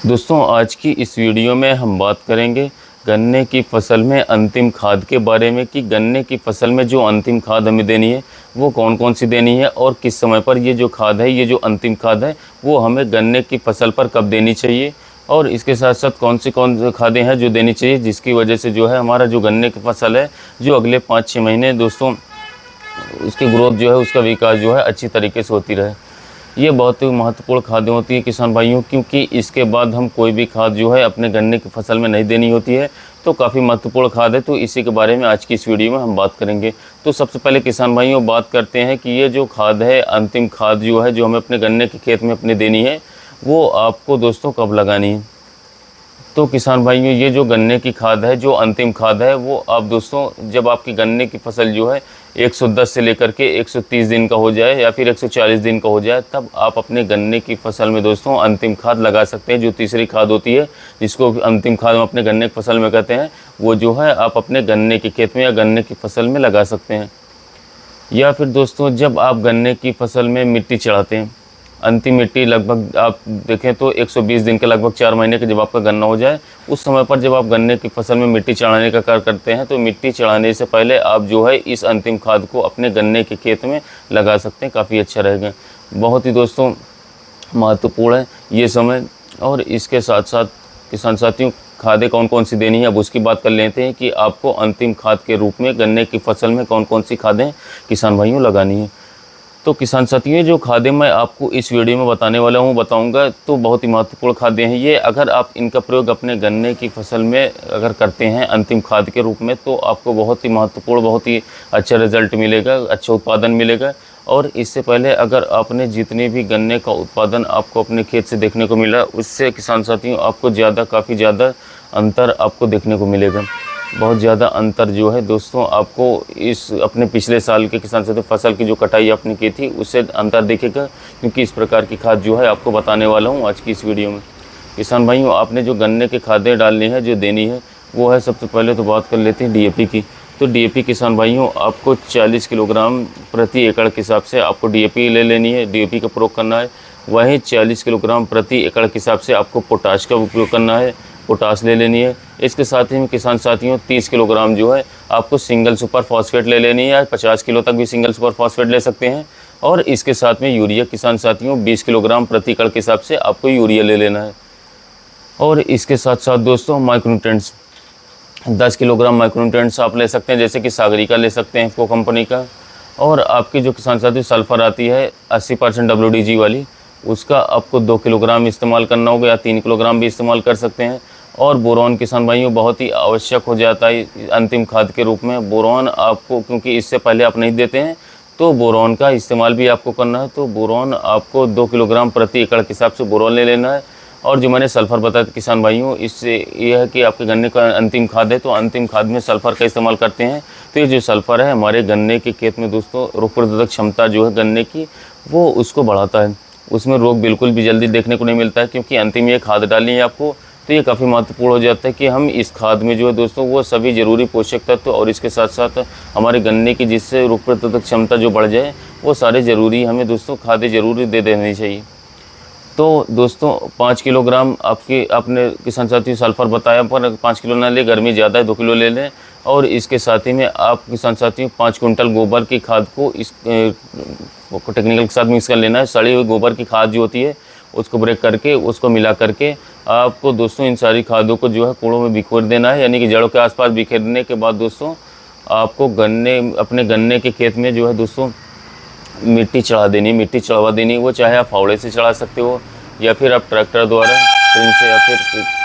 दोस्तों आज की इस वीडियो में हम बात करेंगे गन्ने की फसल में अंतिम खाद के बारे में कि गन्ने की फसल में जो अंतिम खाद हमें देनी है वो कौन कौन सी देनी है और किस समय पर ये जो खाद है, ये जो अंतिम खाद है वो हमें गन्ने की फसल पर कब देनी चाहिए और इसके साथ साथ कौन सी खादें हैं जो देनी चाहिए जिसकी वजह से जो है हमारा जो गन्ने की फसल है जो अगले 5-6 महीने दोस्तों उसकी ग्रोथ जो है, उसका विकास जो है अच्छी तरीके से होती रहे। ये बहुत ही महत्वपूर्ण खादें होती हैं किसान भाइयों, क्योंकि इसके बाद हम कोई भी खाद जो है अपने गन्ने की फसल में नहीं देनी होती है, तो काफ़ी महत्वपूर्ण खाद है। तो इसी के बारे में आज की इस वीडियो में हम बात करेंगे। तो सबसे पहले किसान भाइयों बात करते हैं कि ये जो खाद है, अंतिम खाद जो है जो हमें अपने गन्ने के खेत में अपने देनी है, वो आपको दोस्तों कब लगानी है। तो किसान भाइयों ये जो गन्ने की खाद है, जो अंतिम खाद है, वो आप दोस्तों जब आपकी गन्ने की फसल जो है 110 से लेकर के 130 दिन का हो जाए या फिर 140 दिन का हो जाए, तब आप अपने गन्ने की फसल में दोस्तों अंतिम खाद लगा सकते हैं। जो तीसरी खाद होती है जिसको अंतिम खाद हम अपने गन्ने की फसल में कहते हैं, वो जो है आप अपने गन्ने के खेत में या गन्ने की फसल में लगा सकते हैं। या फिर दोस्तों जब आप गन्ने की फसल में मिट्टी चढ़ाते हैं, अंतिम मिट्टी लगभग आप देखें तो 120 दिन के लगभग 4 महीने के जब आपका गन्ना हो जाए, उस समय पर जब आप गन्ने की फसल में मिट्टी चढ़ाने का कार्य करते हैं, तो मिट्टी चढ़ाने से पहले आप जो है इस अंतिम खाद को अपने गन्ने के खेत में लगा सकते हैं। काफ़ी अच्छा रहेगा। बहुत ही दोस्तों महत्वपूर्ण है ये समय। और इसके साथ साथ किसान साथियों खादें कौन कौन सी देनी है, अब उसकी बात कर लेते हैं कि आपको अंतिम खाद के रूप में गन्ने की फसल में कौन कौन सी खादें किसान भाइयों लगानी है। तो किसान साथियों जो खादें मैं आपको इस वीडियो में बताने वाला हूँ, बताऊँगा, तो बहुत ही महत्वपूर्ण खादें हैं ये। अगर आप इनका प्रयोग अपने गन्ने की फसल में अगर करते हैं अंतिम खाद के रूप में, तो आपको बहुत ही महत्वपूर्ण, बहुत ही अच्छा रिजल्ट मिलेगा, अच्छा उत्पादन मिलेगा। और इससे पहले अगर आपने जितने भी गन्ने का उत्पादन आपको अपने खेत से देखने को मिला, उससे किसान साथियों आपको काफ़ी ज़्यादा अंतर आपको देखने को मिलेगा। बहुत ज़्यादा अंतर जो है दोस्तों आपको इस अपने पिछले साल के किसान साथियों फसल की जो कटाई आपने की थी उससे अंतर दिखेगा, क्योंकि इस प्रकार की खाद जो है आपको बताने वाला हूँ आज की इस वीडियो में। किसान भाइयों आपने जो गन्ने के खादें डालनी है, जो देनी है, वो है सबसे पहले तो बात कर लेते हैं डीएपी की। तो डीएपी किसान भाइयों आपको 40 किलोग्राम प्रति एकड़ के हिसाब से आपको डीएपी ले लेनी है, डीएपी का प्रयोग करना है। वहीं 40 किलोग्राम प्रति एकड़ के हिसाब से आपको पोटाश का उपयोग करना है, पोटाश ले लेनी है। इसके साथ ही में किसान साथियों 30 किलोग्राम जो है आपको सिंगल सुपर फॉस्फेट ले लेनी है, या 50 किलो तक भी सिंगल सुपर फॉस्फेट ले सकते हैं। और इसके साथ में यूरिया किसान साथियों 20 किलोग्राम प्रति एकड़ के हिसाब से आपको यूरिया ले लेना है। और इसके साथ साथ दोस्तों माइक्रोन्यूट्रिएंट्स 10 किलोग्राम माइक्रोन्यूट्रिएंट्स आप ले सकते हैं, जैसे कि सागरिका ले सकते हैं इफको कंपनी का। और आपकी जो किसान साथियों सल्फ़र आती है 80% WDG वाली, उसका आपको 2 किलोग्राम इस्तेमाल करना होगा, या 3 किलोग्राम भी इस्तेमाल कर सकते हैं। और बोरॉन किसान भाइयों बहुत ही आवश्यक हो जाता है अंतिम खाद के रूप में। बोरॉन आपको, क्योंकि इससे पहले आप नहीं देते हैं, तो बोरॉन का इस्तेमाल भी आपको करना है। तो बोरॉन आपको 2 किलोग्राम प्रति एकड़ के हिसाब से बोरॉन ले लेना है। और जो मैंने सल्फ़र बताया किसान भाइयों, इससे ये है कि आपके गन्ने का अंतिम खाद है, तो अंतिम खाद में सल्फ़र का इस्तेमाल करते हैं। तो ये जो सल्फ़र है हमारे गन्ने के खेत में दोस्तों रोग प्रतिरोधक क्षमता जो है गन्ने की, वो उसको बढ़ाता है। उसमें रोग बिल्कुल भी जल्दी देखने को नहीं मिलता है, क्योंकि अंतिम ये खाद डालनी है आपको। तो ये काफ़ी महत्वपूर्ण हो जाता है कि हम इस खाद में जो है दोस्तों वो सभी ज़रूरी पोषक तत्व और इसके साथ साथ हमारे गन्ने की जिससे रोग प्रतिरोधक क्षमता जो बढ़ जाए, वो सारे ज़रूरी हमें दोस्तों खादें ज़रूरी दे देनी चाहिए। तो दोस्तों 5 किलोग्राम आपने किसान साथियों सल्फ़र बताया, पर 5 किलो ना ले, गर्मी ज़्यादा है 2 किलो ले लें। और इसके साथ ही में आप किसान साथियों 5 कुंटल गोबर की खाद को इस टेक्निकल के साथ मिक्स कर लेना है। सड़ी हुई गोबर की खाद जो होती है उसको ब्रेक करके उसको मिला करके आपको दोस्तों इन सारी खादों को जो है कूड़ों में बिखेर देना है, यानी कि जड़ों के आसपास बिखेरने के बाद दोस्तों आपको अपने गन्ने के खेत में जो है दोस्तों मिट्टी चढ़ा देनी, मिट्टी चढ़वा देनी। वो चाहे आप फावड़े से चढ़ा सकते हो, या फिर आप ट्रैक्टर द्वारा से, या फिर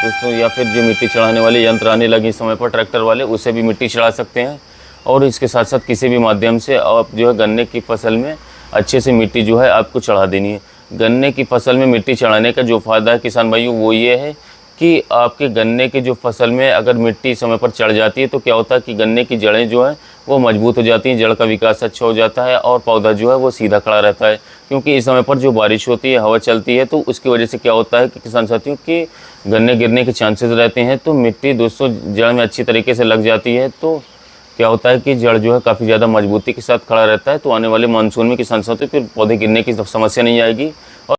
दोस्तों या फिर जो मिट्टी चढ़ाने वाले यंत्र आने लगे इस समय पर ट्रैक्टर वाले, उससे भी मिट्टी चढ़ा सकते हैं। और इसके साथ साथ किसी भी माध्यम से आप जो है गन्ने की फसल में अच्छे से मिट्टी जो है आपको चढ़ा देनी है। गन्ने की फसल में मिट्टी चढ़ाने का जो फ़ायदा है किसान भाइयों, वो ये है कि आपके गन्ने की जो फसल में अगर मिट्टी समय पर चढ़ जाती है, तो क्या होता है कि गन्ने की जड़ें जो हैं वो मजबूत हो जाती हैं, जड़ का विकास अच्छा हो जाता है और पौधा जो है वो सीधा खड़ा रहता है। क्योंकि इस समय पर जो बारिश होती है, हवा चलती है, तो उसकी वजह से क्या होता है कि किसान साथियों कि गन्ने गिरने के चांसेस रहते हैं। तो मिट्टी दोस्तों जड़ में अच्छी तरीके से लग जाती है, तो क्या होता है कि जड़ जो है काफ़ी ज़्यादा मजबूती के साथ खड़ा रहता है। तो आने वाले मानसून में किसान साथियों फिर पौधे गिरने की समस्या नहीं आएगी।